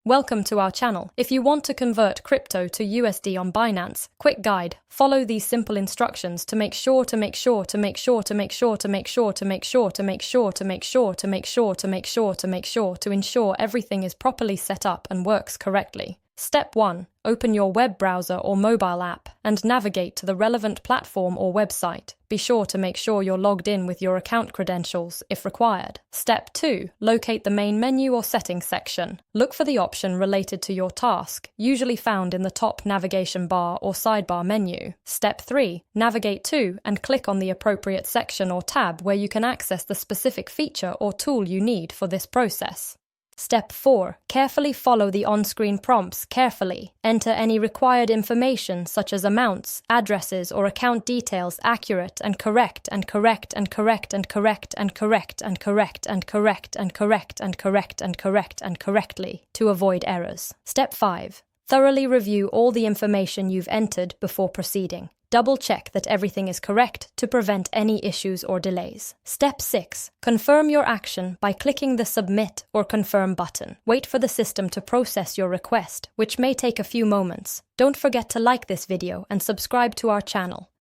Welcome to our channel. If you want to convert crypto to USD on Binance, quick guide. Follow these simple instructions to make sure to ensure everything is properly set up and works correctly. Step 1. Open your web browser or mobile app and navigate to the relevant platform or website. Be sure to make sure you're logged in with your account credentials if required. Step 2. Locate the main menu or settings section. Look for the option related to your task, usually found in the top navigation bar or sidebar menu. Step 3. Navigate to and click on the appropriate section or tab where you can access the specific feature or tool you need for this process. Step 4. Carefully follow the on-screen prompts carefully. Enter any required information such as amounts, addresses, or account details accurately to avoid errors. Step 5. Thoroughly review all the information you've entered before proceeding. Double-check that everything is correct to prevent any issues or delays. Step 6. Confirm your action by clicking the Submit or Confirm button. Wait for the system to process your request, which may take a few moments. Don't forget to like this video and subscribe to our channel.